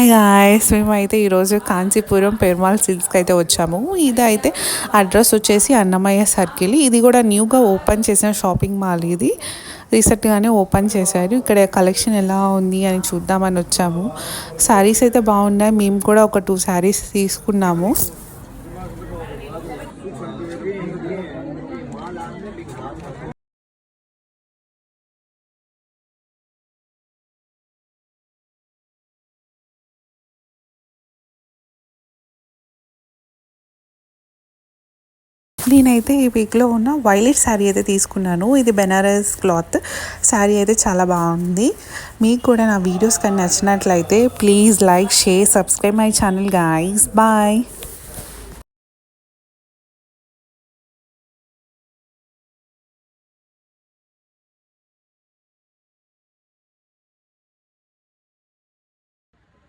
Hi guys, మేమైతే ఈరోజు కాంచీపురం పెరుమాళ్ సిల్క్స్కి అయితే వచ్చాము. ఇదైతే అడ్రస్ వచ్చేసి అన్నమయ్య సర్కిల్. ఇది కూడా న్యూగా ఓపెన్ చేసిన షాపింగ్ మాల్. ఇది రీసెంట్గానే ఓపెన్ చేశారు. ఇక్కడ కలెక్షన్ ఎలా ఉంది అని చూద్దామని వచ్చాము. శారీస్ అయితే బాగున్నాయి. మేము కూడా ఒక 2 శారీస్ తీసుకున్నాము. నేనైతే ఈ వీక్లో ఉన్న వైలెట్ శారీ అయితే తీసుకున్నాను. ఇది బెనారస్ క్లాత్ శారీ అయితే చాలా బాగుంది. మీకు కూడా నా వీడియోస్ కానీ నచ్చినట్లయితే please like, share, subscribe my channel guys. Bye.